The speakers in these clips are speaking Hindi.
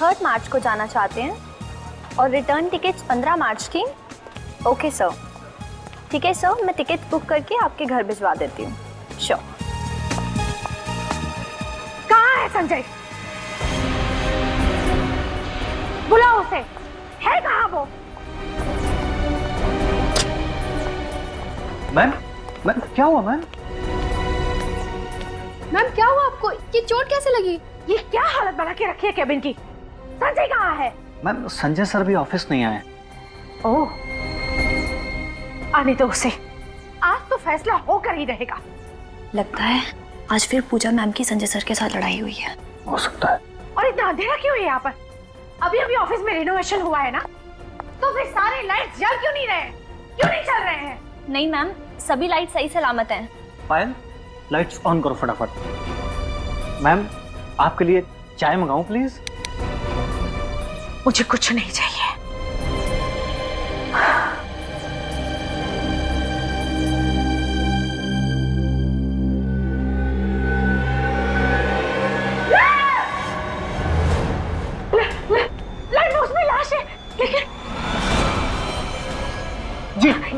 3 मार्च को जाना चाहते हैं और रिटर्न टिकट्स 15 मार्च की। ओके सर, ठीक है सर, मैं टिकट बुक करके आपके घर भिजवा देती हूँ। श्योर। कहाँ है संजय? बुलाओ उसे। है कहाँ वो? मैम, मैम क्या हुआ मैम? मैम क्या हुआ आपको? ये चोट कैसे लगी? ये क्या हालत बना के रखी है केबिन की? संजय कहाँ है? मैम संजय सर भी ऑफिस नहीं आए। ओह, आने दो उसे। आज तो फैसला होकर ही रहेगा। लगता है आज फिर पूजा मैम की संजय सर के साथ लड़ाई हुई है। हो सकता है। और इतना अंधेरा क्यों है यहाँ पर? अभी अभी ऑफिस में रिनोवेशन हुआ है ना, तो फिर सारे लाइट्स जल क्यों नहीं रहे? क्यों नहीं चल रहे हैं? नहीं मैम, सभी लाइट सही सलामत हैं। पायल, लाइट्स ऑन करो फटाफट। मैम आपके लिए चाय मंगाऊं प्लीज? मुझे कुछ नहीं चाहिए।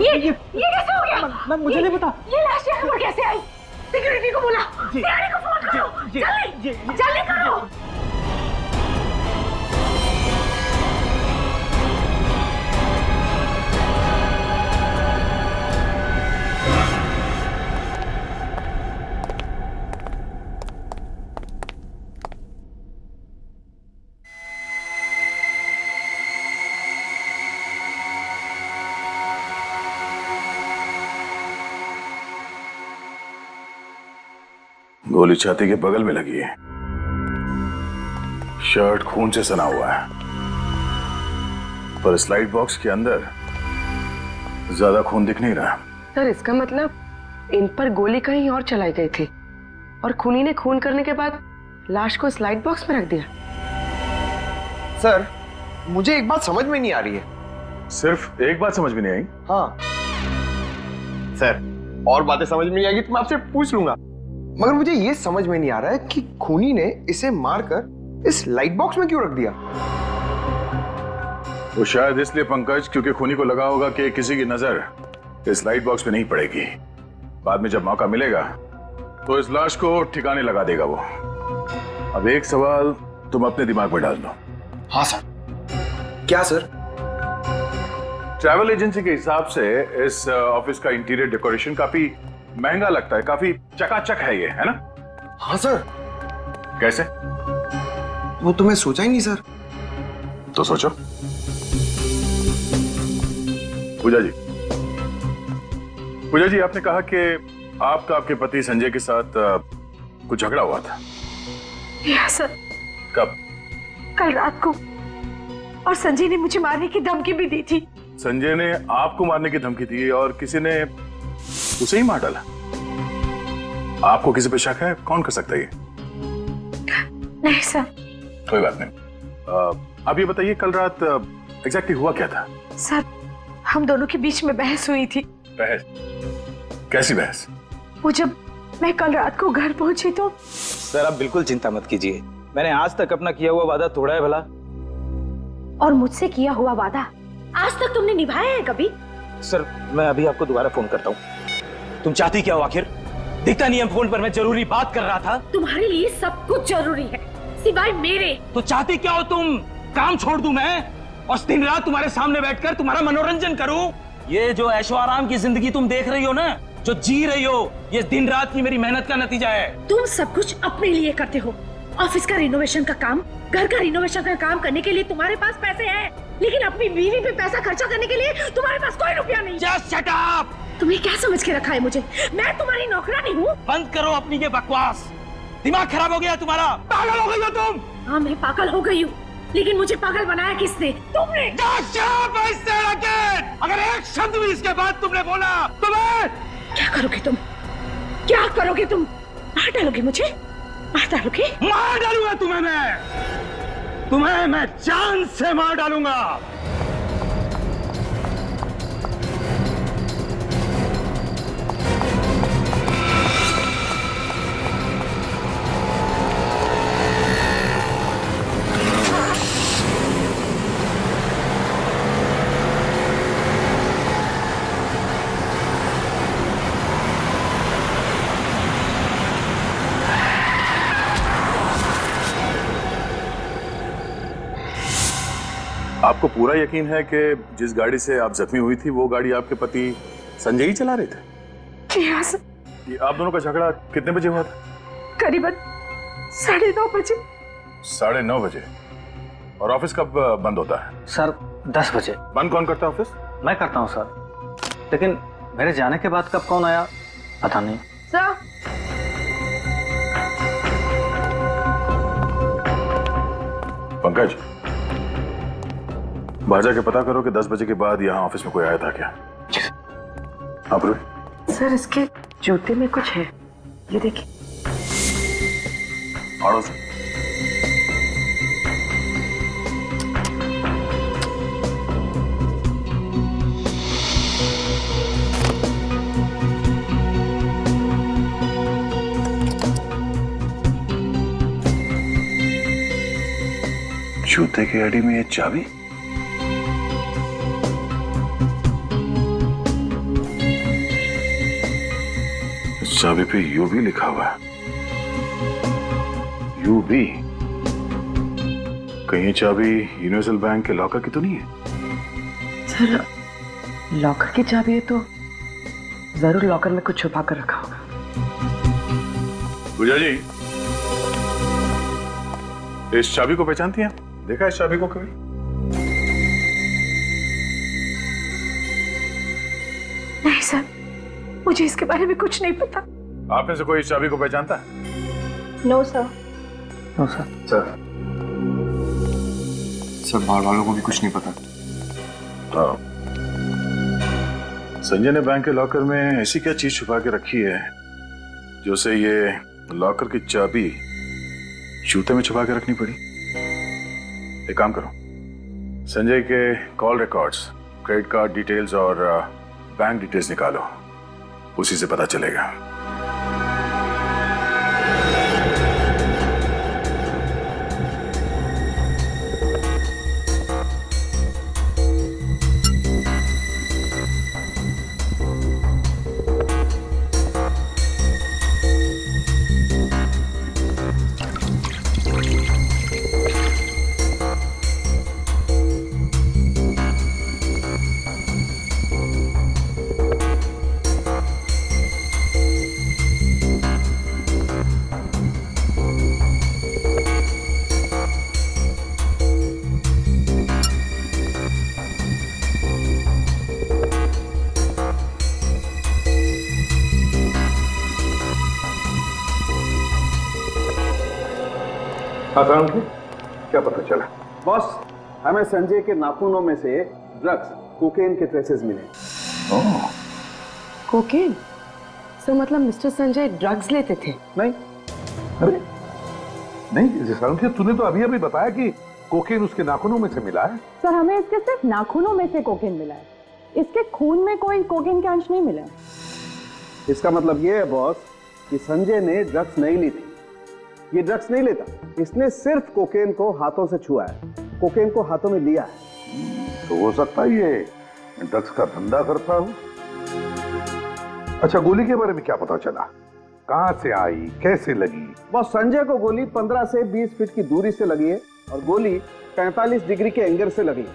ये कैसे हो गया? मैम मुझे नहीं पता। ये लाश यहाँ पर कैसे आई? सिक्योरिटी को बुला, सीआईडी को फोन करो, जल्दी जल्दी करो। गोली छाती के बगल में लगी है, शर्ट खून से सना हुआ है, पर स्लाइड बॉक्स के अंदर ज्यादा खून दिख नहीं रहा। सर इसका मतलब इन पर गोली कहीं और चलाई गई थी और खूनी ने खून करने के बाद लाश को स्लाइड बॉक्स में रख दिया। सर मुझे एक बात समझ में नहीं आ रही है। सिर्फ एक बात समझ में नहीं आई? हाँ सर, और बातें समझ में नहीं आएगी तो मैं आपसे पूछ लूंगा, मगर मुझे ये समझ में नहीं आ रहा है कि खूनी ने इसे मारकर इस लाइट बॉक्स में क्यों रख दिया। वो शायद इसलिए पंकज, क्योंकि खूनी को लगा होगा कि किसी की नजर इस लाइट बॉक्स पे नहीं पड़ेगी। बाद में जब मौका मिलेगा तो इस लाश को ठिकाने लगा देगा वो। अब एक सवाल तुम अपने दिमाग में डाल दो। हाँ सर। क्या सर? ट्रैवल एजेंसी के हिसाब से इस ऑफिस का इंटीरियर डेकोरेशन काफी महंगा लगता है, काफी चकाचक है ये, है ना? हाँ सर। कैसे? वो तो मैं सोचा ही नहीं सर। तो सोचो। पूजा जी, पूजा जी, आपने कहा कि आपका आपके पति संजय के साथ कुछ झगड़ा हुआ था। Yes sir. कब? कल रात को। और संजय ने मुझे मारने की धमकी भी दी थी। संजय ने आपको मारने की धमकी दी और किसी ने उसे ही मार डाला। आपको किसी पे शक है? कौन कर सकता है ये? नहीं सर। कोई बात नहीं। अब ये बताइए कल रात एग्जैक्टली हुआ क्या था? सर हम दोनों के बीच में बहस हुई थी। बहस? कैसी बहस? वो जब मैं कल रात को घर पहुंची तो। सर आप बिल्कुल चिंता मत कीजिए, मैंने आज तक अपना किया हुआ वादा तोड़ा है भला। और मुझसे किया हुआ वादा आज तक तुमने निभाया है कभी? सर मैं अभी आपको दोबारा फोन करता हूँ। तुम चाहती क्या हो आखिर? दिखता नहीं है फोन पर मैं जरूरी बात कर रहा था। तुम्हारे लिए सब कुछ जरूरी है सिवाय मेरे। तो चाहती क्या हो तुम? काम छोड़ दूं मैं और दिन रात तुम्हारे सामने बैठकर तुम्हारा मनोरंजन करूं? ये जो ऐशो आराम की जिंदगी तुम देख रही हो ना, जो जी रही हो, ये दिन रात की मेरी मेहनत का नतीजा है। तुम सब कुछ अपने लिए करते हो। ऑफिस का रिनोवेशन का काम, घर का रिनोवेशन का काम करने के लिए तुम्हारे पास पैसे हैं, लेकिन अपनी बीवी पे पैसा खर्चा करने के लिए तुम्हारे पास कोई रुपया नहीं। Just shut up! तुमने क्या समझ के रखा है मुझे? मैं तुम्हारी नौकरानी हूँ। बंद करो अपनी ये बकवास। दिमाग खराब हो गया तुम्हारा? पागल हो गई हो तुम? हाँ मैं पागल हो गई हूँ, लेकिन मुझे पागल बनाया किसने? तुमने। अगर एक शब्द भी इसके बाद तुमने बोला तो मैं। क्या करोगे तुम? क्या करोगे तुम? मार डालोगे मुझे? मार डालोगे? मार डालूंगा तुम्हें मैं जान से मार डालूंगा। आपको पूरा यकीन है कि जिस गाड़ी से आप जख्मी हुई थी वो गाड़ी आपके पति संजय ही चला रहे थे? जी हाँ सर, ये आप दोनों का झगड़ा कितने बजे हुआ था? करीबन 9:30 बजे। 9:30 बजे। और ऑफिस कब बंद होता है? सर 10 बजे। बंद कौन करता है ऑफिस? मैं करता हूँ सर, लेकिन मेरे जाने के बाद कब कौन आया पता नहीं। सर पंकज, बाहर जाके पता करो कि 10 बजे के बाद यहाँ ऑफिस में कोई आया था क्या? आप रुक। सर इसके जूते में कुछ है, ये देखिए। आड़ो से। जूते की अड़ी में ये चाबी? इस चाबी पे यू भी लिखा हुआ है। यू भी? कहीं ये चाबी यूनिवर्सल बैंक के लॉकर की तो नहीं है? सर लॉकर की चाबी है तो जरूर लॉकर में कुछ छुपा कर रखा होगा। गुजा जी, इस चाबी को पहचानती हैं? देखा इस चाबी को कभी? नहीं सर, मुझे इसके बारे में कुछ नहीं पता। आप में से कोई इस चाबी को पहचानता है? No sir. No sir. Sir बाहर वालों को भी कुछ नहीं पता। हाँ। संजय ने बैंक के लॉकर में ऐसी क्या चीज छुपा के रखी है जो उसे ये लॉकर की चाबी जूते में छुपा के रखनी पड़ी? एक काम करो, संजय के call records, credit card details और बैंक डिटेल्स निकालो, उसी से पता चलेगा। क्या पता चला? बॉस, हमें संजय के नाखूनों में से ड्रग्स, कोकेन के ट्रेसेस मिले। कोकेन? सर मतलब मिस्टर संजय ड्रग्स लेते थे? नहीं, अरे नहीं सालुंखे, तूने तो अभी अभी बताया कि कोकेन उसके नाखूनों में से मिला है। सर हमें इसके सिर्फ नाखूनों में से कोकेन मिला है, इसके खून में कोई कोकेन के अंश नहीं मिला है। इसका मतलब ये है बॉस कि संजय ने ड्रग्स नहीं ली थी। ये ड्रग्स नहीं लेता, इसने सिर्फ कोकेन को हाथों से छुआ है, कोकेन को हाथों में लिया है। तो हो सकता है ये ड्रग्स का धंधा करता हूं। अच्छा, गोली के बारे में क्या पता चला? कहां से आई, कैसे लगी? बॉस, संजय को गोली 15 से 20 फीट की दूरी से लगी है और गोली 45 डिग्री के एंगल से लगी।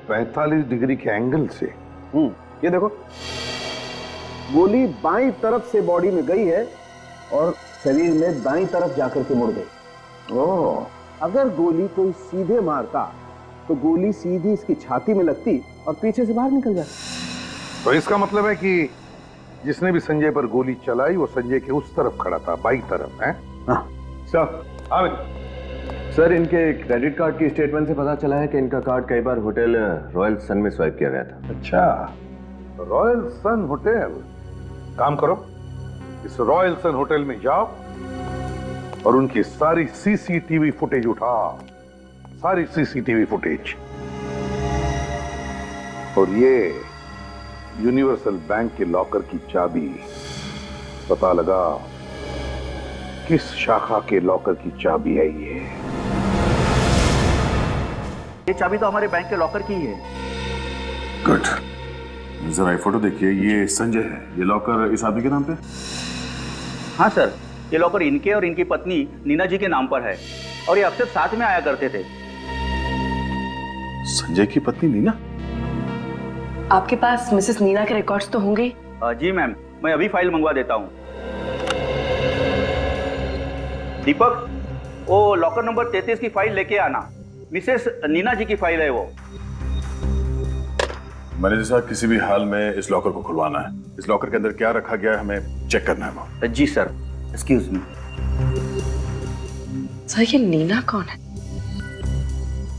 45 डिग्री के एंगल से? ये देखो, गोली बाईं तरफ से बॉडी में गई है और शरीर में दाईं तरफ जाकर के मुड़ गई। ओह, अगर गोली कोई सीधे मारता तो गोली सीधी इसकी छाती में लगती और पीछे से बाहर निकल जाती। तो इसका मतलब है कि जिसने भी संजय पर गोली चलाई वो संजय के उस तरफ खड़ा था, बाईं तरफ है? सर, इनके क्रेडिट कार्ड की स्टेटमेंट से पता चला है कि इनका कार्ड कई बार होटल रॉयल सन में स्वाइप किया गया था। अच्छा, रॉयल सन होटल। काम करो, इस रॉयल सन होटल में जाओ और उनकी सारी सीसीटीवी फुटेज उठाओ, सारी सीसीटीवी फुटेज। और ये यूनिवर्सल बैंक के लॉकर की चाबी पता लगा किस शाखा के लॉकर की चाबी है ये चाबी तो हमारे बैंक के लॉकर की ही है। गुड। जरा ये फोटो देखिए, ये संजय है, ये लॉकर इस आदमी के नाम पे? हाँ सर, ये लॉकर इनके और इनकी पत्नी नीना जी के नाम पर है और ये अक्सर साथ में आया करते थे। संजय की पत्नी नीना? आपके पास मिसेस नीना के रिकॉर्ड्स तो होंगे ही। जी मैम, मैं अभी फाइल मंगवा देता हूँ। दीपक, वो लॉकर नंबर 33 की फाइल लेके आना। मिसेस नीना जी की फाइल है वो। मैनेजर साहब, किसी भी हाल में इस लॉकर को खुलवाना है। इस लॉकर के अंदर क्या रखा गया है हमें चेक करना है वो। जी सर, एक्सक्यूज मी। सर ये नीना कौन है?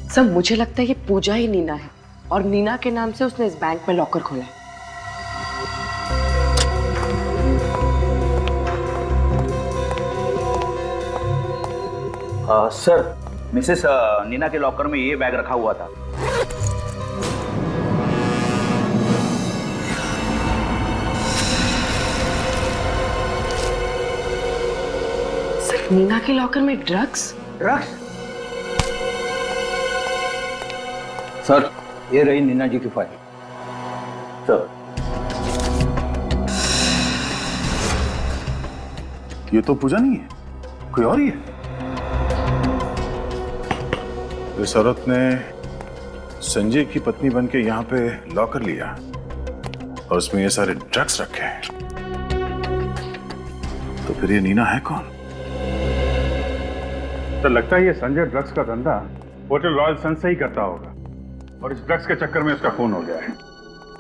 सर मुझे लगता है ये पूजा ही नीना है और नीना के नाम से उसने इस बैंक में लॉकर खोला है। सर, मिसेस नीना के लॉकर में ये बैग रखा हुआ था। सर नीना के लॉकर में ड्रग्स? ड्रग्स? सर, ये रही नीना जी की फाइल। सर, ये तो पूजा नहीं है, कोई और ही है। इस औरत ने संजय की पत्नी बनके यहाँ पे लॉकर लिया और उसमें ये सारे ड्रग्स रखे हैं। तो फिर ये नीना है कौन? तो लगता है ये संजय ड्रग्स का धंधा होटल रॉयल सन से ही करता होगा और इस ड्रग्स के चक्कर में उसका खून हो गया है।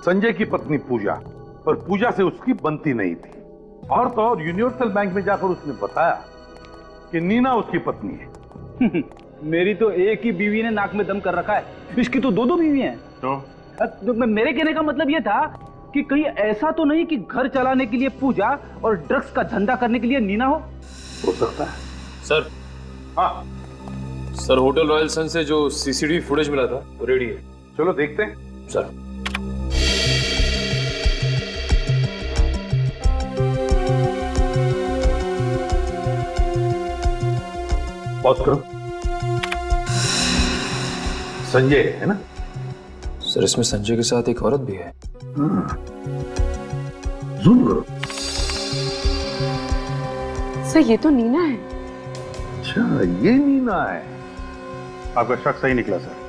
संजय की पत्नी पूजा, पर पूजा से उसकी बनती नहीं थी। और तो और यूनिवर्सल बैंक में जाकर उसने बताया कि नीना उसकी पत्नी है। मेरी तो एक ही बीवी ने नाक में दम कर रखा है, इसकी तो दो बीवी हैं। तो मेरे कहने का मतलब ये था कि कहीं ऐसा तो नहीं कि घर चलाने के लिए पूजा और ड्रग्स का धंधा करने के लिए नीना हो सकता है। सर, हाँ सर, होटल रॉयल सन से जो सीसीटीवी फुटेज मिला था वो रेडी है। चलो देखते हैं। सर, पॉज करो। संजय है ना? सर इसमें संजय के साथ एक औरत भी है। जूम करो। सर ये तो नीना है। अच्छा, ये नीना है। आपका शक सही निकला सर,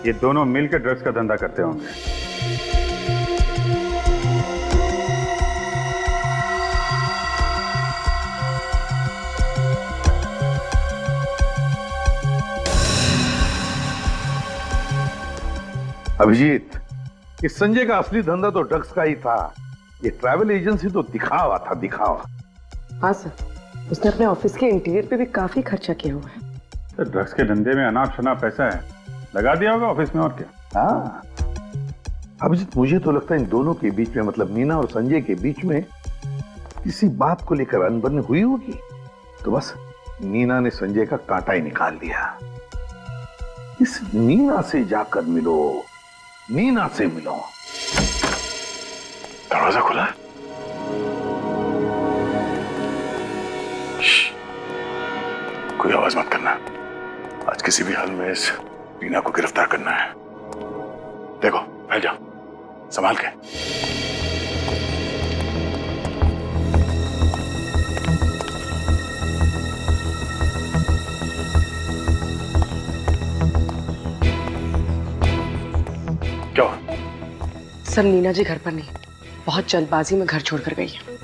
ये दोनों मिलकर ड्रग्स का धंधा करते होंगे। अभिजीत, इस संजय का असली धंधा तो ड्रग्स का ही था। ये ट्रैवल एजेंसी तो दिखावा था, दिखावा। हाँ सर, उसने अपने ऑफिस के इंटीरियर पे भी काफी खर्चा किया हुआ है। तो ड्रग्स के धंधे में अनाप शनाप पैसा है, लगा दिया होगा ऑफिस में, और क्या। हाँ अभिजीत, मुझे तो लगता है इन दोनों के बीच में, मतलब नीना और संजय के बीच में किसी बात को लेकर अनबन हुई होगी। तो बस नीना ने संजय का कांटा ही निकाल दिया। इस नीना से जाकर मिलो, नीना से मिलो। दरवाजा खुला है। कोई आवाज मत करना। आज किसी भी हाल में इस नीना को गिरफ्तार करना है। देखो, फैल जाओ, संभाल के। क्या हुआ? सर नीना जी घर पर नहीं, बहुत जल्दबाजी में घर छोड़कर गई है।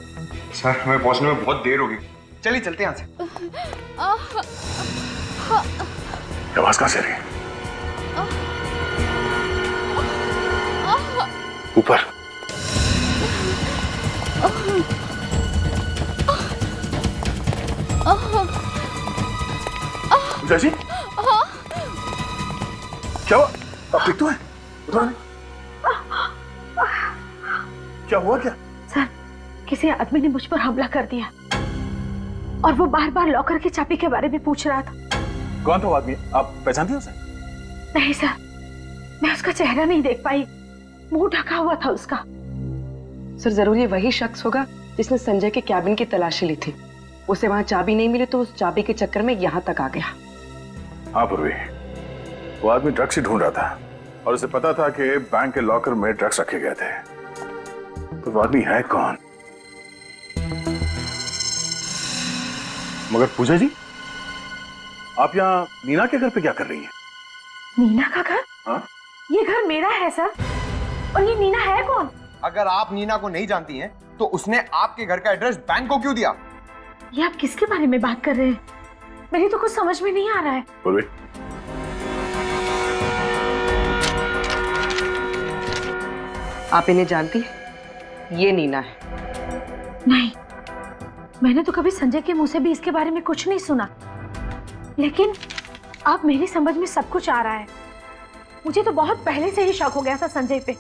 सर, हमें पहुंचने में बहुत देर होगी। चलिए चलते हैं यहाँ से। आवाज कहां से आ रही है? ऊपर। जैसी? क्या हुआ? आप ठीक तो है? क्या हुआ क्या? सर, किसी आदमी ने मुझ पर हमला कर दिया और वो बार बार लॉकर की चाबी के बारे में पूछ रहा था। कौन था वो आदमी? आप पहचानती हो उसे? नहीं सर, मैं उसका चेहरा नहीं देख पाई, मुंह ढका हुआ था उसका। सर जरूर ये वही शख्स होगा जिसने संजय के कैबिन की तलाशी ली थी। उसे वहां चाबी नहीं मिली तो उस चाबी के चक्कर में यहाँ तक आ गया। हाँ पूर्वी, वो आदमी ड्रग्स ही ढूंढ रहा था और उसे पता था कि बैंक के लॉकर में ड्रग्स रखे गए थे। तो वो आदमी है कौन? मगर पूजा जी, आप यहाँ नीना के घर पे क्या कर रही हैं? नीना का घर? हाँ? ये घर मेरा है सर। और ये नीना है कौन? अगर आप नीना को नहीं जानती हैं, तो उसने आपके घर का एड्रेस बैंक को क्यों दिया? ये आप किसके बारे में बात कर रहे हैं? मेरी तो कुछ समझ में नहीं आ रहा है। पूर्वी, आप इन्हें जानती हैं? ये नीना है। नहीं, मैंने तो कभी संजय के मुंह से भी इसके बारे में कुछ नहीं सुना। लेकिन अब मेरी समझ में सब कुछ आ रहा है। मुझे तो बहुत पहले से ही शक हो गया था संजय पे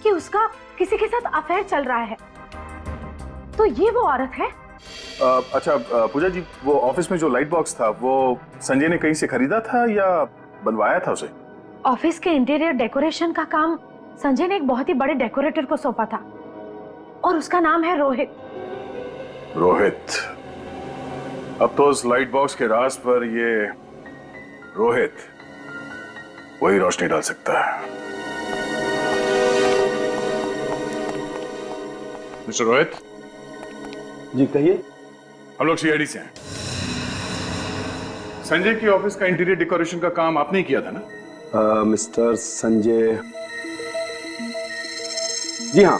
कि उसका किसी के साथ अफेयर चल रहा है। तो ये वो औरत है? अच्छा पूजा जी, वो ऑफिस में जो लाइट बॉक्स था वो संजय ने कहीं से खरीदा था या बनवाया था उसे? ऑफिस के इंटीरियर डेकोरेशन का काम संजय ने एक बहुत ही बड़े डेकोरेटर को सौंपा था और उसका नाम है रोहित। रोहित? अब तो उस लाइट बॉक्स के राज पर ये रोहित वही रोशनी डाल सकता है। मिस्टर रोहित। जी कहिए। हम लोग सीआईडी से हैं। संजय की ऑफिस का इंटीरियर डेकोरेशन का काम आपने ही किया था ना? मिस्टर संजय, जी हाँ,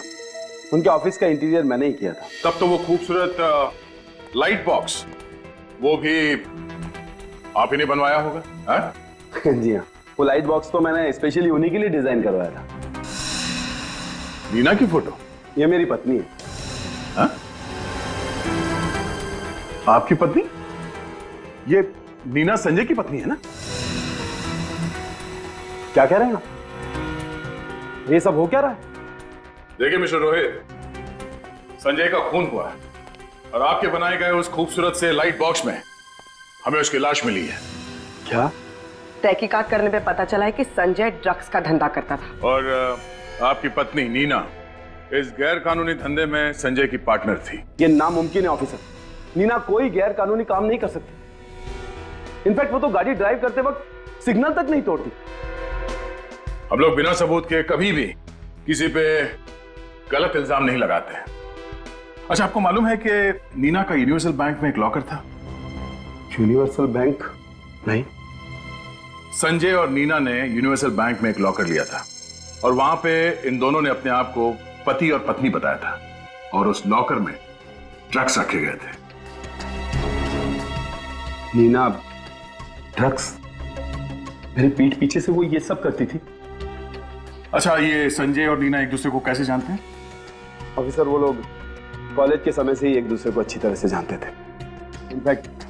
उनके ऑफिस का इंटीरियर मैंने ही किया था। तब तो वो खूबसूरत लाइट बॉक्स वो भी आप ही ने बनवाया होगा? हाँ? जी हाँ, वो लाइट बॉक्स तो मैंने स्पेशली उन्हीं के लिए डिजाइन करवाया था। नीना की फोटो? ये मेरी पत्नी है। हाँ? आपकी पत्नी? ये नीना संजय की पत्नी है ना? क्या कह रहे हैं आप? ये सब हो क्या रहा है? देखिए मिस्टर रोहित, संजय का खून हुआ है और आपके बनाए गए उस खूबसूरत से लाइट बॉक्स में हमें उसकी लाश मिली है। क्या? तहकीकात करने पे पता चला है कि संजय ड्रग्स का धंधा करता था और आपकी पत्नी नीना इस गैर कानूनी धंधे में संजय की पार्टनर थी। ये नामुमकिन है ऑफिसर। नीना कोई गैर कानूनी काम नहीं कर सकती। इनफैक्ट वो तो गाड़ी ड्राइव करते वक्त सिग्नल तक नहीं तोड़ती। हम लोग बिना सबूत के कभी भी किसी पे गलत इल्जाम नहीं लगाते हैं। अच्छा, आपको मालूम है कि नीना का यूनिवर्सल बैंक में एक लॉकर था? Universal bank? नहीं। संजय और नीना ने यूनिवर्सल बैंक में एक लॉकर लिया था और वहां पे इन दोनों ने अपने आप को पति और पत्नी बताया था और उस लॉकर में ड्रग्स रखे गए थे। नीना ड्रग्स? मेरे पीठ पीछे से वो ये सब करती थी? अच्छा, ये संजय और नीना एक दूसरे को कैसे जानते हैं? ऑफिसर, वो लोग कॉलेज के समय से ही एक दूसरे को अच्छी तरह से जानते थे। इनफैक्ट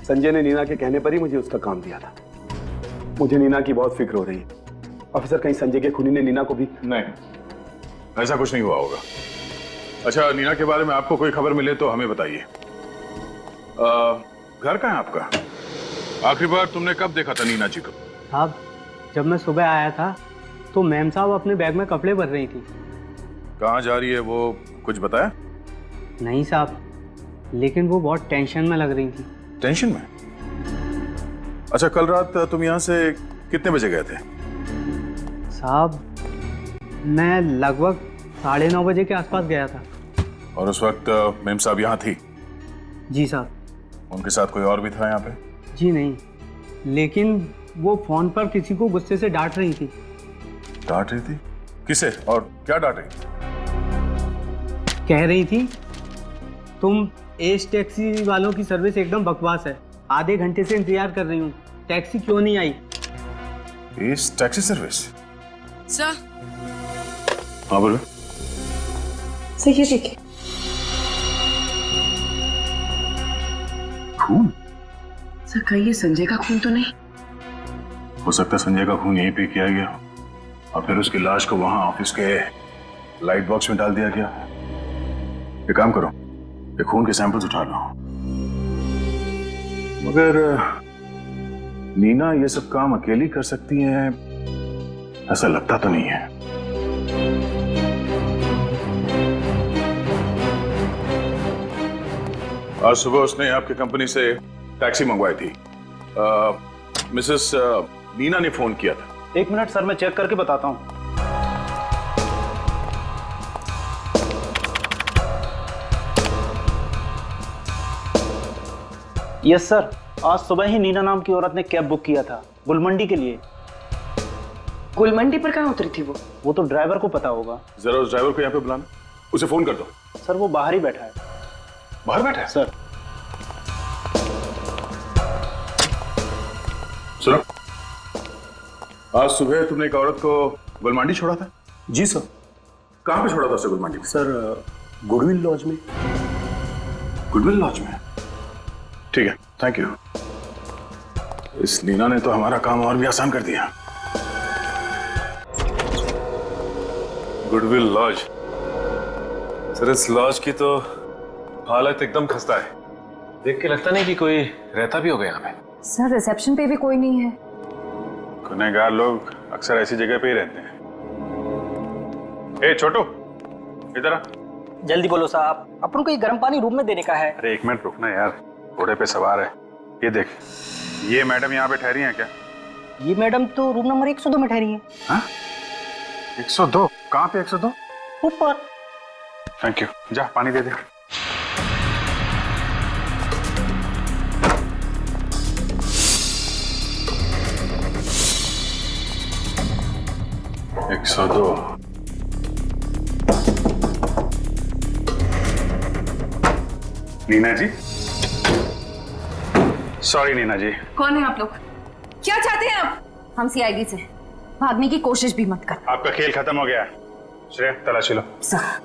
संजय ने नीना के कहने पर ही मुझे उसका काम दिया था। मुझे नीना की बहुत फिक्र हो रही है। ऑफिसर, कहीं संजय के खूनी ने नीना को भी? नहीं, ऐसा कुछ नहीं हुआ होगा। अच्छा, नीना के बारे में आपको कोई खबर मिले तो हमें बताइए। घर कहाँ है आपका? आखिरी बार तुमने कब देखा था नीना जी को? साहब, जब मैं सुबह आया था तो मैम साहब अपने बैग में कपड़े भर रही थी। कहाँ जा रही है वो कुछ बताया? नहीं साहब, लेकिन वो बहुत टेंशन में लग रही थी। टेंशन में? अच्छा, कल रात तुम यहाँ से कितने बजे गए थे? साहब, मैं लगभग 9:30 बजे के आसपास गया था। और उस वक्त मैम साहब यहाँ थी? जी साहब। उनके साथ कोई और भी था यहाँ पे? जी नहीं, लेकिन वो फोन पर किसी को गुस्से से डांट रही थी। डांट रही थी? किसे और क्या डांट रही थी? कह रही थी, तुम एस टैक्सी वालों की सर्विस एकदम बकवास है। आधे घंटे से इंतजार कर रही हूँ, टैक्सी क्यों नहीं आई? Ace taxi service? सर। हाँ बोलो। सर ये देखिए। खून? सर कहीं ये संजय का खून तो नहीं? हो सकता है संजय का खून यहीं पे किया गया और फिर उसकी लाश को वहां ऑफिस के लाइट बॉक्स में डाल दिया गया। एक काम करो, ये खून के सैंपल्स उठा लो। मगर नीना ये सब काम अकेली कर सकती है ऐसा लगता तो नहीं है। आज सुबह उसने आपकी कंपनी से टैक्सी मंगवाई थी। मिसेस नीना ने फोन किया था। 1 मिनट सर, मैं चेक करके बताता हूं। यस सर, आज सुबह ही नीना नाम की औरत ने कैब बुक किया था गुलमंडी के लिए। गुलमंडी पर कहाँ उतरी थी वो तो ड्राइवर को पता होगा। जरा उस ड्राइवर को यहाँ पे बुलाना, उसे फोन कर दो। सर वो बाहर ही बैठा है। बाहर बैठा है? सर सुनो, आज सुबह तुमने एक औरत को गुलमांडी छोड़ा था? जी सर। कहाँ पे छोड़ा था उसे गुलमांडी में? सर गुडविल लॉज में। गुडविल लॉज में? ठीक है, थैंक यू। इस नीना ने तो हमारा काम और भी आसान कर दिया। Goodwill lodge. सर इस लॉज की तो हालत एकदम खस्ता है। देख के लगता नहीं कि कोई रहता भी होगा यहाँ पे। सर रिसेप्शन पे भी कोई नहीं है। गुनहगार लोग अक्सर ऐसी जगह पे ही रहते हैं। ए छोटू, इधर आ। जल्दी बोलो साहब, अपन को ये गर्म पानी रूम में देने का है। अरे एक मिनट रुकना यार, घोड़े पे सवार है। ये देख, ये मैडम यहाँ पे ठहरी हैं क्या? ये मैडम तो रूम नंबर 102 में ठहरी है। हाँ? 102? कहाँ पे 102? ऊपर। थैंक यू, जा पानी दे दे। एक 102। नीना जी, सॉरी नीना जी। कौन है आप लोग? क्या चाहते हैं आप? हम सीआईडी से। भागने की कोशिश भी मत कर। आपका खेल खत्म हो गया। श्रेया, तलाशी लो। सर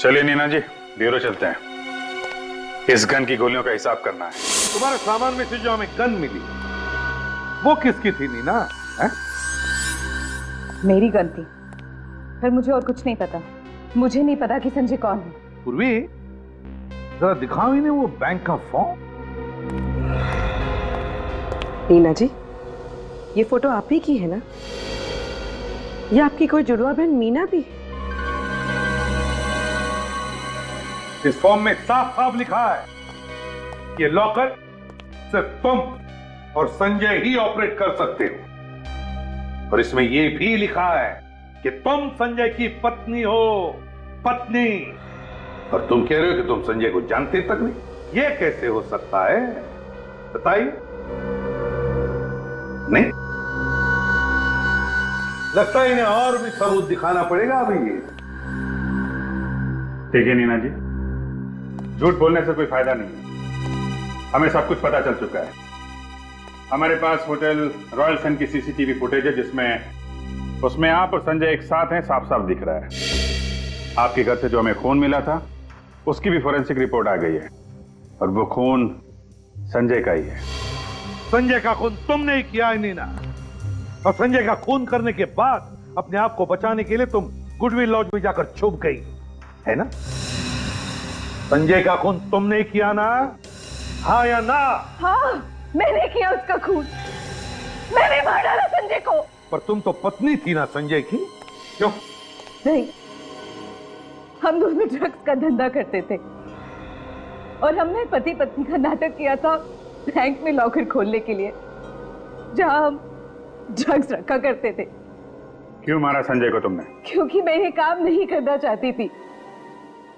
चलिए नीना जी, ब्यूरो चलते हैं। इस गन की गोलियों का हिसाब करना है। तुम्हारे सामान में से जो हमें गन मिली वो किसकी थी नीना? है? मेरी गन थी। फिर मुझे और कुछ नहीं पता। मुझे नहीं पता कि संजय कौन है। पूर्वी, जरा दिखाओ इन्हें वो बैंक का फॉर्म। नीना जी, ये फोटो आप ही की है ना? ये आपकी कोई जुड़वा बहन मीना भी? इस फॉर्म में साफ साफ लिखा है ये लॉकर सिर्फ तुम और संजय ही ऑपरेट कर सकते हो। और इसमें ये भी लिखा है कि तुम संजय की पत्नी हो। पत्नी। और तुम कह रहे हो कि तुम संजय को जानते तक नहीं। ये कैसे हो सकता है, बताइए? नहीं, लगता है इन्हें और भी सबूत दिखाना पड़ेगा अभी। ठीक है नीना जी, झूठ बोलने से कोई फायदा नहीं है। हमें सब कुछ पता चल चुका है। हमारे पास होटल रॉयल सन की सीसीटीवी फुटेज है जिसमें उसमें आप और संजय एक साथ हैं, साफ साफ दिख रहा है। आपके घर से जो हमें खून मिला था उसकी भी फोरेंसिक रिपोर्ट आ गई है और वो खून संजय का ही है। संजय का खून तुमने ही किया है नीना। और संजय का खून करने के बाद अपने आप को बचाने के लिए तुम गुडविल लॉज में जाकर छुप गई, है ना? संजय का खून तुमने किया ना? हाँ या ना? हाँ, मैंने किया उसका खून। मैंने मार डाला संजय को। पर तुम तो पत्नी थी ना संजय की, क्यों? नहीं, हम दोनों ड्रग्स का धंधा करते थे और हमने पति पत्नी का नाटक किया था बैंक में लॉकर खोलने के लिए जहां हम ड्रग्स रखा करते थे। क्यों मारा संजय को तुमने? क्योंकि मैं ये काम नहीं करना चाहती थी।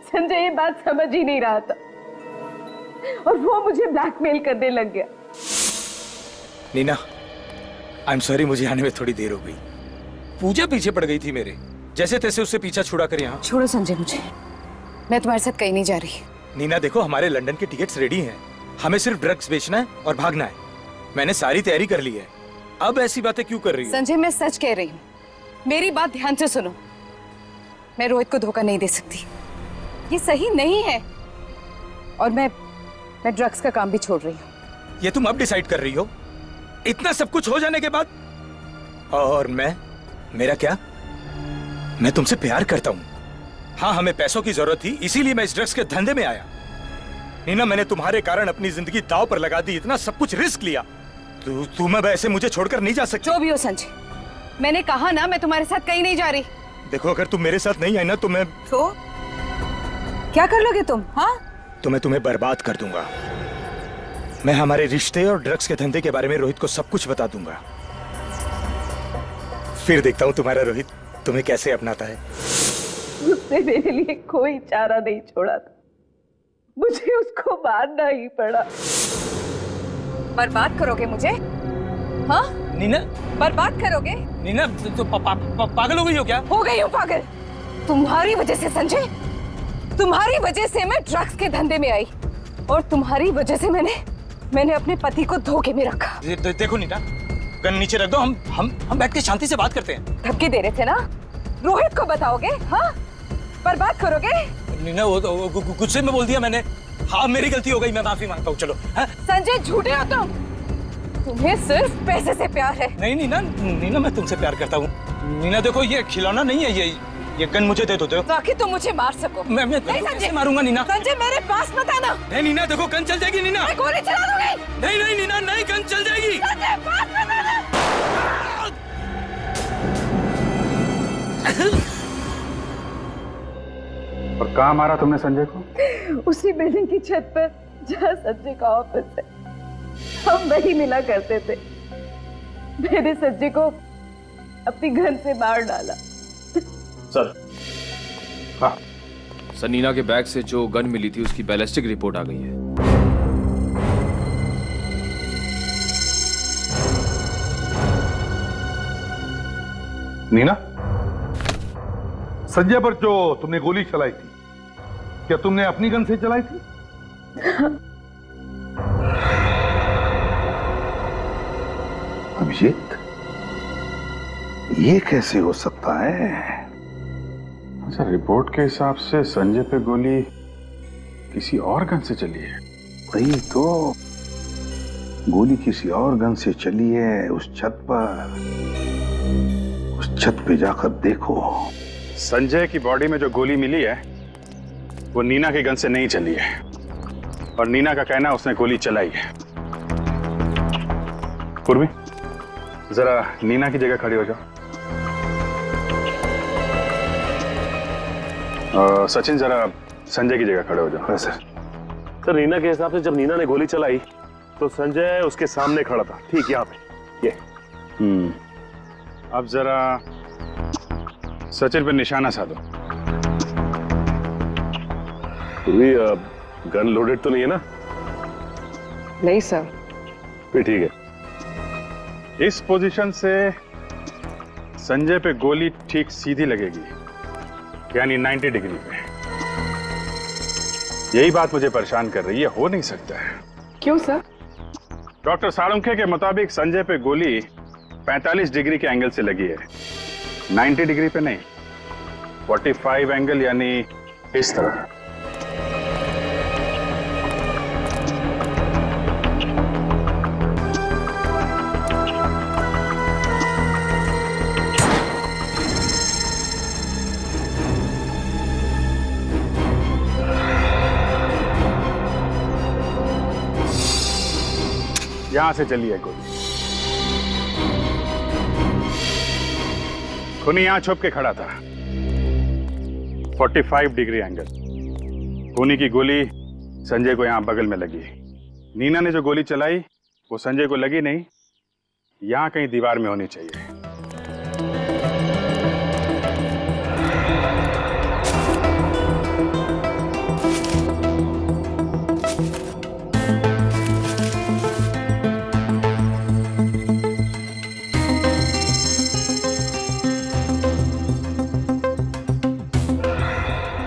संजय ये बात समझ ही नहीं रहा था और वो मुझे ब्लैकमेल करने लग गया। नीना, आई एम सॉरी, मुझे आने में थोड़ी देर हो गई। पूजा पीछे पड़ गई थी मेरे, जैसे तैसे उससे पीछा छुड़ा कर यहाँ। छोड़ो संजय मुझे, मैं तुम्हारे साथ कहीं नहीं जा रही। नीना देखो, हमारे लंदन के टिकट्स रेडी हैं। हमें सिर्फ ड्रग्स बेचना है और भागना है। मैंने सारी तैयारी कर ली है। अब ऐसी बातें क्यों कर रही हो? संजय, मैं सच कह रही हूँ, मेरी बात ध्यान से सुनो। मैं रोहित को धोखा नहीं दे सकती, ये सही नहीं है। और मैं ड्रग्स का काम भी छोड़ रही हूँ। ये तुम अब डिसाइड कर रही हो, इतना सब कुछ हो जाने के बाद? और मेरा क्या? मैं तुमसे प्यार करता हूँ। हाँ, हमें पैसों की जरूरत थी, इसीलिए मैं इस ड्रग्स के धंधे में आया। नीना, मैंने तुम्हारे कारण अपनी जिंदगी दांव पर लगा दी, इतना सब कुछ रिस्क लिया। तुम अब ऐसे मुझे छोड़कर नहीं जा सकती। जो भी हो संजय, मैंने कहा ना मैं तुम्हारे साथ कहीं नहीं जा रही। देखो, अगर तुम मेरे साथ नहीं आई ना तो मैं... तो क्या कर लोगे तुम? हाँ, तो मैं तुम्हें बर्बाद कर दूंगा। मैं हमारे रिश्ते और ड्रग्स के धंधे के बारे में रोहित को सब कुछ बता दूंगा। फिर देखता हूँ तुम्हारा रोहित तुम्हें कैसे अपनाता है। उसने मेरे लिए कोई चारा नहीं छोड़ा था, मुझे उसको मारना ही पड़ा। बर्बाद करोगे मुझे? हाँ नीना, बर्बाद करोगे? नीना तो पागल हो गई हो क्या? हो गई हूँ पागल, तुम्हारी वजह से संजय, तुम्हारी वजह से मैं ड्रग्स के धंधे में आई और तुम्हारी वजह से मैंने अपने पति को धोखे में रखा। देखो नीना, गन नीचे रख दो, हम बैठ के शांति से बात करते हैं। धमकी दे रहे थे ना? रोहित को बताओगे? हाँ, बर्बाद करोगे? नीना वो गुस्से में बोल दिया मैंने। हाँ मेरी गलती हो गई, मैं माफी मांगता हूँ। चलो। संजय झूठे हो तुम, तुम्हें सिर्फ पैसे से प्यार है। नहीं नीना मैं तुमसे प्यार करता हूँ। नीना देखो ये खिलौना नहीं है, ये गन मुझे दे दो ताकि तुम मुझे मार सको। मैं कैसे मारूंगा नीना? संजय मेरे पास मत आना। नहीं नीना देखो गन चल जाएगी नीना। मैं गोली चला दूंगी। नहीं नीना नहीं, गन चल जाएगी। संजय पास मत आना। और कहाँ मारा तुमने संजय को? उसी बिल्डिंग की छत पर जहाँ संजय का ऑफिस है, हम वही मिला करते थे। मैंने संजय को अपनी गन से मार डाला। सर। हाँ सर, नीना के बैग से जो गन मिली थी उसकी बैलिस्टिक रिपोर्ट आ गई है। नीना, संजय पर जो तुमने गोली चलाई थी, क्या तुमने अपनी गन से चलाई थी? अभिजीत, ये कैसे हो सकता है? अच्छा, रिपोर्ट के हिसाब से संजय पे गोली किसी और गन से चली है। वही तो, गोली किसी और गन से चली है उस छत पर। उस छत पे जाकर देखो। संजय की बॉडी में जो गोली मिली है वो नीना की गन से नहीं चली है, और नीना का कहना है उसने गोली चलाई है। पूर्वी, जरा नीना की जगह खड़ी हो जाओ। सचिन, जरा संजय की जगह खड़े हो जाओ। सर, नीना के हिसाब से जब नीना ने गोली चलाई तो संजय उसके सामने खड़ा था, ठीक यहाँ पे। ये अब जरा सचिन पे निशाना साधो। गन लोडेड तो नहीं है ना? नहीं सर। फिर ठीक है। इस पोजीशन से संजय पे गोली ठीक सीधी लगेगी, यानी 90 डिग्री पे। यही बात मुझे परेशान कर रही है। हो नहीं सकता है। क्यों सर? डॉक्टर साळुंखे के मुताबिक संजय पे गोली 45 डिग्री के एंगल से लगी है, 90 डिग्री पे नहीं। 45 एंगल, यानी इस तरह। यहां से चली है गोली। खूनी यहां छुप के खड़ा था, 45 डिग्री एंगल। खूनी की गोली संजय को यहां बगल में लगी। नीना ने जो गोली चलाई वो संजय को लगी नहीं, यहां कहीं दीवार में होनी चाहिए।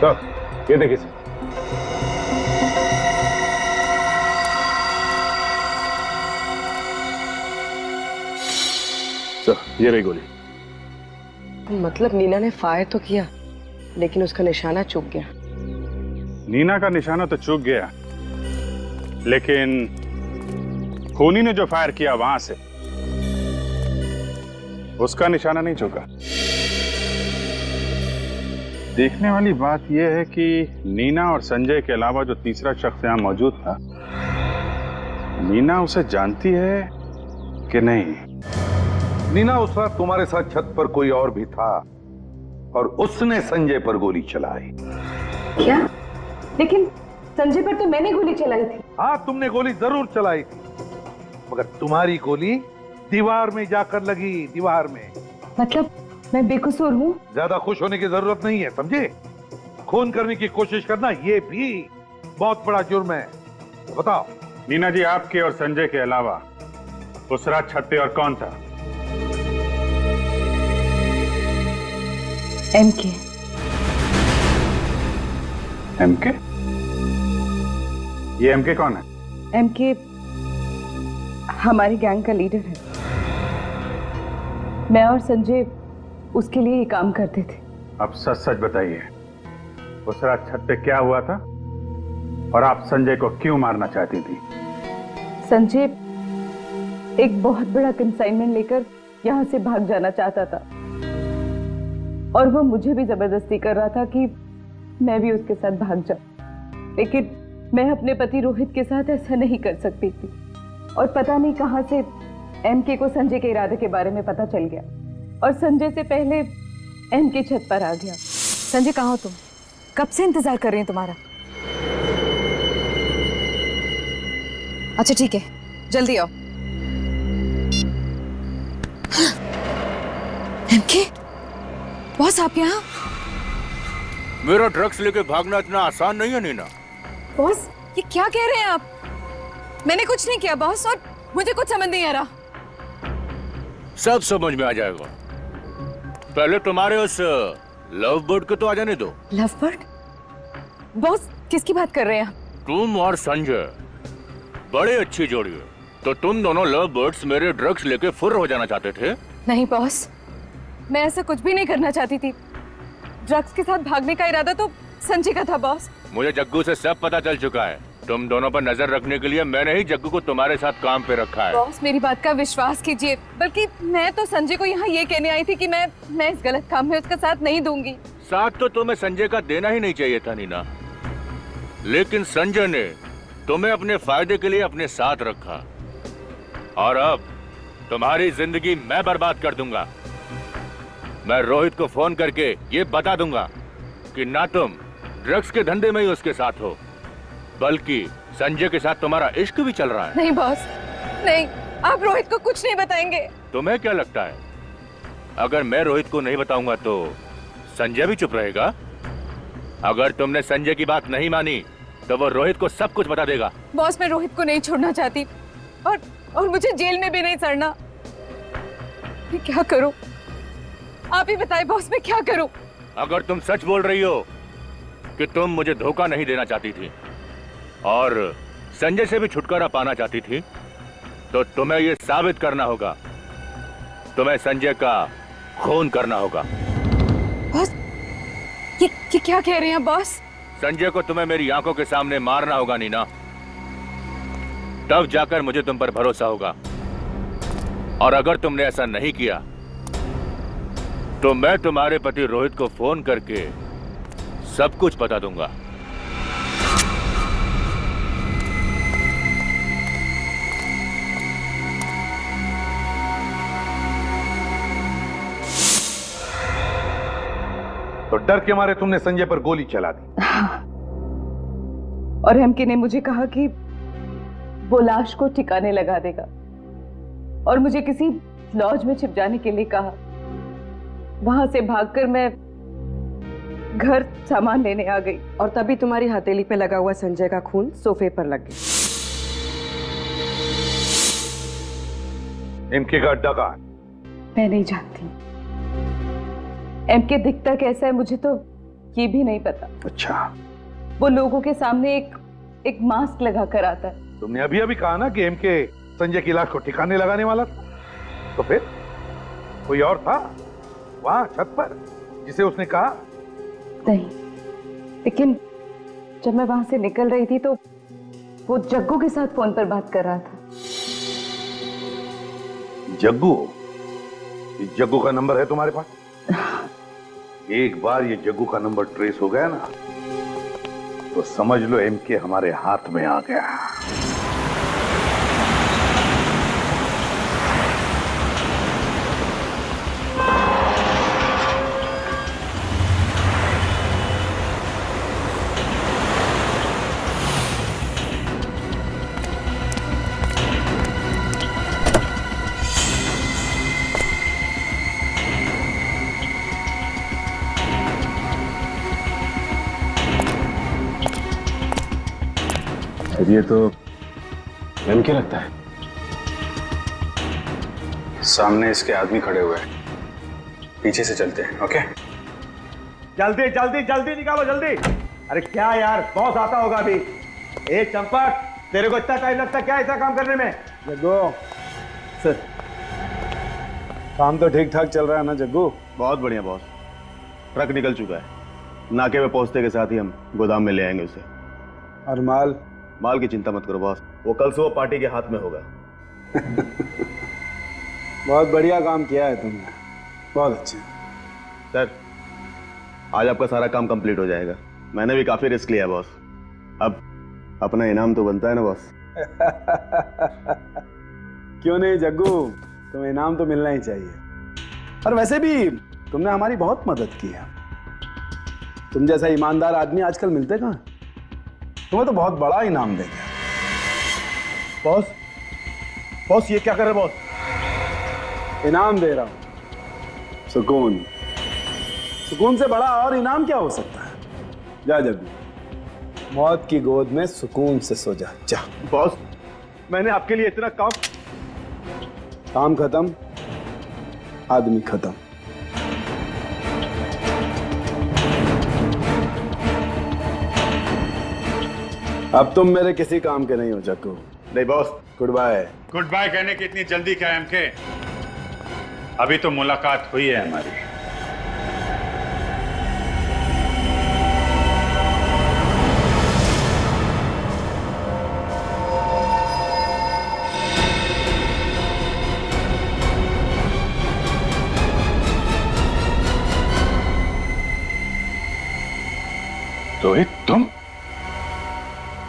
सर, ये देखिए सर, ये रही गोली। मतलब नीना ने फायर तो किया, लेकिन उसका निशाना चूक गया। नीना का निशाना तो चूक गया, लेकिन खूनी ने जो फायर किया वहां से उसका निशाना नहीं चूका। देखने वाली बात यह है कि नीना और संजय के अलावा जो तीसरा शख्स यहां मौजूद था, नीना उसे जानती है कि नहीं। नीना, उस रात तुम्हारे साथ छत पर कोई और भी था और उसने संजय पर गोली चलाई। क्या? लेकिन संजय पर तो मैंने गोली चलाई थी। हाँ, तुमने गोली जरूर चलाई थी, मगर तुम्हारी गोली दीवार में जाकर लगी, दीवार में। मतलब मैं बेकसूर हूँ? ज्यादा खुश होने की जरूरत नहीं है, समझे? खून करने की कोशिश करना ये भी बहुत बड़ा जुर्म है। तो बताओ नीना जी, आपके और संजय के अलावा उस रात छत पे और कौन था? एमके। एमके? ये एमके कौन है? एमके हमारी गैंग का लीडर है। मैं और संजय उसके लिए ये काम करते थे। अब सच सच बताइए, उस रात छत पे क्या हुआ था और आप संजय को क्यों मारना चाहती थी? संजय एक बहुत बड़ा कंसाइनमेंट लेकर यहाँ से भाग जाना चाहता था और वो मुझे भी जबरदस्ती कर रहा था कि मैं भी उसके साथ भाग जाऊं, लेकिन मैं अपने पति रोहित के साथ ऐसा नहीं कर सकती थी। और पता नहीं कहां से एमके को संजय के इरादे के बारे में पता चल गया और संजय से पहले एमके छत पर आ गया। संजय कहाँ हो तुम? कब से इंतजार कर रही हूँ तुम्हारा। अच्छा ठीक है, जल्दी आओ। एमके बॉस, आप यहाँ? मेरा ड्रग्स लेके भागना इतना आसान नहीं है नीना। बॉस ये क्या कह रहे हैं आप? मैंने कुछ नहीं किया बॉस, और मुझे कुछ समझ नहीं आ रहा। सब समझ में आ जाएगा, पहले तुम्हारे उस लव बर्ड को तो आ जाने दो। Love bird? बॉस किसकी बात कर रहे हैं आप? तुम और संजय बड़ी अच्छी जोड़ी है, तो तुम दोनों लव बर्ड्स मेरे ड्रग्स लेके फुर्र हो जाना चाहते थे? नहीं बॉस, मैं ऐसा कुछ भी नहीं करना चाहती थी। ड्रग्स के साथ भागने का इरादा तो संजय का था बॉस। मुझे जग्गू से सब पता चल चुका है। तुम दोनों पर नजर रखने के लिए मैंने ही जग्गू को तुम्हारे साथ काम पे रखा है। बॉस मेरी बात का विश्वास कीजिए, बल्कि मैं तो संजय को यहाँ ये कहने आई थी कि मैं इस गलत काम में उसका साथ नहीं दूंगी। साथ तो तुम्हें संजय का देना ही नहीं चाहिए था नीना, लेकिन संजय ने तुम्हें अपने फायदे के लिए अपने साथ रखा और अब तुम्हारी जिंदगी मैं बर्बाद कर दूंगा। मैं रोहित को फोन करके ये बता दूंगा कि ना तुम ड्रग्स के धंधे में ही उसके साथ हो, बल्कि संजय के साथ तुम्हारा इश्क भी चल रहा है। नहीं बॉस, नहीं, आप रोहित को कुछ नहीं बताएंगे। तुम्हें क्या लगता है, अगर मैं रोहित को नहीं बताऊंगा तो संजय भी चुप रहेगा? अगर तुमने संजय की बात नहीं मानी तो वो रोहित को सब कुछ बता देगा। बॉस मैं रोहित को नहीं छोड़ना चाहती और मुझे जेल में भी नहीं चढ़ना। मैं क्या करूं? आप ही बताइए बॉस, मैं क्या करूं? अगर तुम सच बोल रही हो कि तुम मुझे धोखा नहीं देना चाहती थी और संजय से भी छुटकारा पाना चाहती थी, तो तुम्हें यह साबित करना होगा, तुम्हें संजय का खून करना होगा। बॉस ये क्या कह रहे हैं बॉस? संजय को तुम्हें मेरी आंखों के सामने मारना होगा नीना, तब जाकर मुझे तुम पर भरोसा होगा। और अगर तुमने ऐसा नहीं किया तो मैं तुम्हारे पति रोहित को फोन करके सब कुछ बता दूंगा। तो डर के मारे तुमने संजय पर गोली चला दी? और एमके ने मुझे कहा कि वो लाश को ठिकाने लगा देगा और मुझे किसी लॉज में छिप जाने के लिए कहा। वहां से भागकर मैं घर सामान लेने आ गई और तभी तुम्हारी हथेली पे लगा हुआ संजय का खून सोफे पर लग गया। एमके का अड्डा कहाँ है? मैं नहीं जानती। एमके दिखता कैसा है मुझे तो ये भी नहीं पता। अच्छा, वो लोगों के सामने एक मास्क लगा कर आता है। तुमने अभी अभी कहा ना कि एमके संजय की लाश को ठिकाने लगाने वाला था, तो फिर कोई और था वहां छत पर जिसे उसने कहा? नहीं, लेकिन जब मैं वहां से निकल रही थी तो वो जग्गू के साथ फोन पर बात कर रहा था। जग्गू? इस जग्गू का नंबर है तुम्हारे पास? एक बार ये जग्गू का नंबर ट्रेस हो गया ना, तो समझ लो एमके हमारे हाथ में आ गया। फिर ये तो एमके लगता है। सामने इसके आदमी खड़े हुए हैं, पीछे से चलते हैं। ओके, जल्दी जल्दी जल्दी निकालो जल्दी। अरे क्या यार, बॉस आता होगा अभी। ए चंपक, तेरे को इतना टाइम लगता क्या ऐसा काम करने में? जग्गू सर, काम तो ठीक ठाक चल रहा है ना जग्गू? बहुत बढ़िया बॉस, ट्रक निकल चुका है, नाके पे पहुंचते के साथ ही हम गोदाम में ले आएंगे उसे। और माल? माल की चिंता मत करो बॉस, वो कल सुबह पार्टी के हाथ में होगा। बहुत बढ़िया काम किया है तुमने, बहुत अच्छे। सर, आज आपका सारा काम कंप्लीट हो जाएगा। मैंने भी काफी रिस्क लिया बॉस, अब अपना इनाम तो बनता है ना बॉस। क्यों नहीं जग्गू, तुम्हें इनाम तो मिलना ही चाहिए। और वैसे भी तुमने हमारी बहुत मदद की है। तुम जैसा ईमानदार आदमी आजकल मिलते कहाँ? तुम्हें तो बहुत बड़ा इनाम देंगे। बॉस, बॉस ये क्या कर रहे बॉस? इनाम दे रहा हूं, सुकून। सुकून से बड़ा और इनाम क्या हो सकता है? जा जग्गू, मौत की गोद में सुकून से सो जा। जा बॉस, मैंने आपके लिए इतना काम खत्म, आदमी खत्म। अब तुम मेरे किसी काम के नहीं हो जग्गू। नहीं boss, goodbye. Goodbye कहने की इतनी जल्दी क्या है एमके? अभी तो मुलाकात हुई है हमारी। रोहित तुम?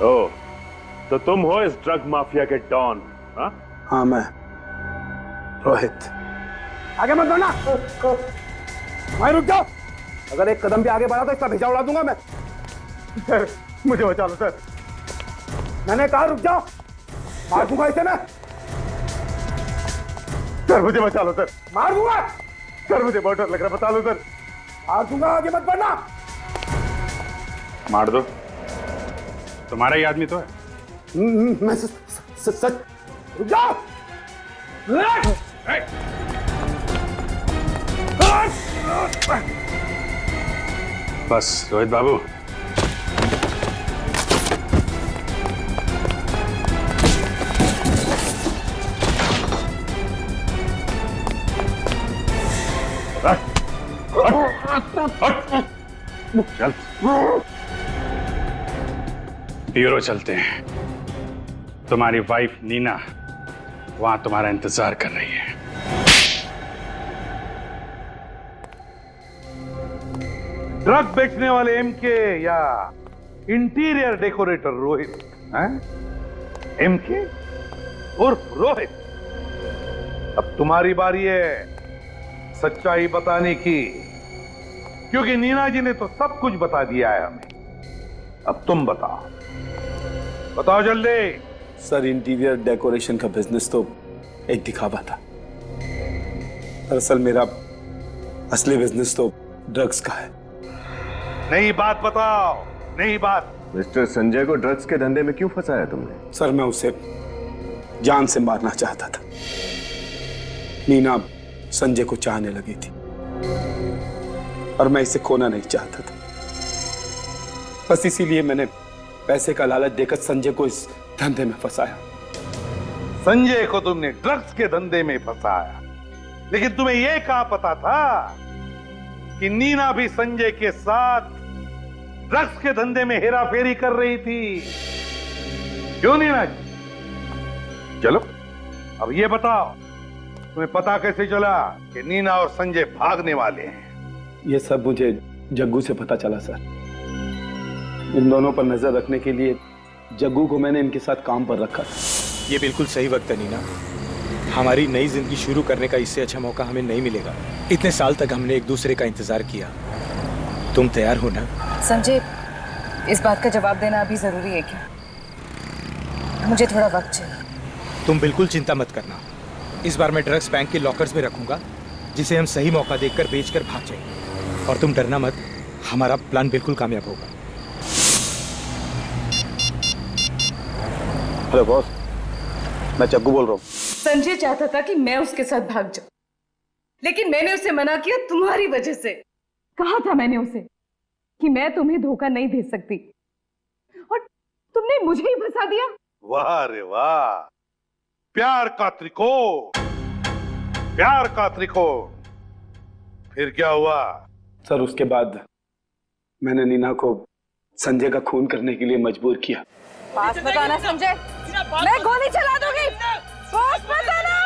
ओ, तो तुम हो इस ड्रग माफिया के डॉन? हाँ मैं रोहित। आगे मत बढ़ना, वहीं रुक जाओ। अगर एक कदम भी आगे बढ़ा तो इसका भेजा उड़ा दूंगा मैं। सर मुझे बचा लो सर। मैंने कहा रुक जाओ, मार दूंगा इसे मैं। सर मुझे बचा लो सर। मार दूंगा सर, मुझे बहुत डर लग रहा है, बता लो सर। मार दूंगा, आगे मत बढ़ना। मार दो, तुम्हारा ही आदमी तो है। मैं सच। रुक जाओ। बस रोहित बाबू, चल ब्यूरो चलते हैं। तुम्हारी वाइफ नीना वहां तुम्हारा इंतजार कर रही है। ड्रग बेचने वाले एमके या इंटीरियर डेकोरेटर रोहित? एमके उर्फ रोहित, अब तुम्हारी बारी है सच्चाई बताने की, क्योंकि नीना जी ने तो सब कुछ बता दिया है हमें। अब तुम बताओ, बताओ जल्दी। सर, इंटीरियर डेकोरेशन का बिजनेस तो एक दिखावा था। दरअसल मेरा असली बिजनेस तो ड्रग्स का है। नई बात बताओ, नई बात। मिस्टर संजय को ड्रग्स के धंधे में क्यों फंसाया तुमने? सर, मैं उसे जान से मारना चाहता था। नीना संजय को चाहने लगी थी और मैं इसे खोना नहीं चाहता था। बस इसीलिए मैंने पैसे का लालच देकर संजय को इस धंधे में फंसाया। संजय को तुमने ड्रग्स के धंधे में फंसाया, लेकिन तुम्हें यह कहाँ पता था कि नीना भी संजय के साथ ड्रग्स के धंधे में हेराफेरी कर रही थी? क्यों नीना जी? चलो अब ये बताओ, तुम्हें पता कैसे चला कि नीना और संजय भागने वाले हैं? ये सब मुझे जग्गू से पता चला सर। इन दोनों पर नजर रखने के लिए जग्गू को मैंने इनके साथ काम पर रखा था। ये बिल्कुल सही वक्त है नीना। हमारी नई जिंदगी शुरू करने का इससे अच्छा मौका हमें नहीं मिलेगा। इतने साल तक हमने एक दूसरे का इंतजार किया। तुम तैयार हो ना? संजय, इस बात का जवाब देना अभी जरूरी है क्या? मुझे थोड़ा वक्त चाहिए। तुम बिल्कुल चिंता मत करना। इस बार मैं ड्रग्स बैंक के लॉकर्स में रखूंगा, जिसे हम सही मौका देखकर बेचकर भाग जाएंगे। और तुम डरना मत, हमारा प्लान बिल्कुल कामयाब होगा। हेलो बॉस, मैं जग्गू बोल रहा हूँ। संजय चाहता था कि मैं उसके साथ भाग जाऊं, लेकिन मैंने उसे मना किया तुम्हारी वजह से। कहा था मैंने उसे कि मैं तुम्हें धोखा नहीं दे सकती, और तुमने मुझे ही फंसा दिया। वाह रे वाह, प्यार का त्रिकोण, प्यार का त्रिकोण। फिर क्या हुआ? सर उसके बाद मैंने नीना को संजय का खून करने के लिए मजबूर किया। पास मत आना संजय, मैं गोली चला दूंगी। पास मत आना।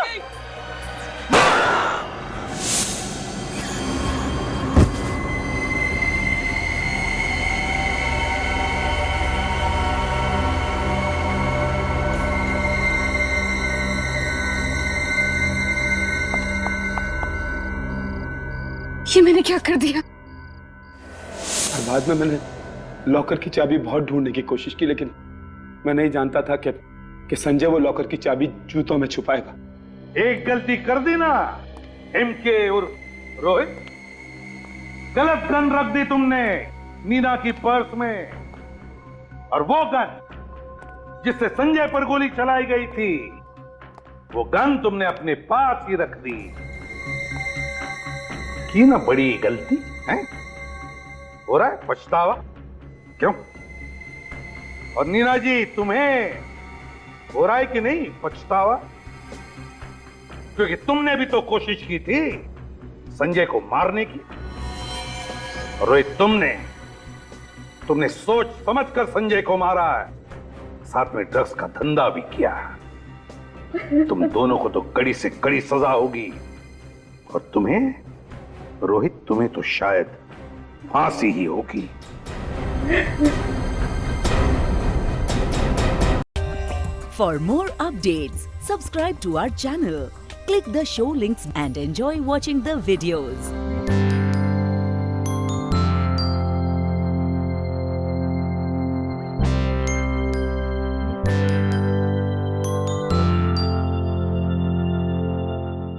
ये मैंने क्या कर दिया? और बाद में मैंने लॉकर की चाबी बहुत ढूंढने की कोशिश की, लेकिन मैं नहीं जानता था कि संजय वो लॉकर की चाबी जूतों में छुपाएगा। एक गलती कर दी ना एमके और रोहित, गलत गन रख दी तुमने नीना की पर्स में, और वो गन जिससे संजय पर गोली चलाई गई थी, वो गन तुमने अपने पास ही रख दी। की ना बड़ी गलती है, हो रहा है पछतावा क्यों? और नीना जी तुम्हें हो रहा है कि नहीं पछतावा? क्योंकि तुमने भी तो कोशिश की थी संजय को मारने की, और रोहित तुमने सोच समझकर संजय को मारा है, साथ में ड्रग्स का धंधा भी किया। तुम दोनों को तो कड़ी से कड़ी सजा होगी, और रोहित तुम्हें तो शायद फांसी ही होगी। For more updates, subscribe to our channel, click the show links and enjoy watching the videos.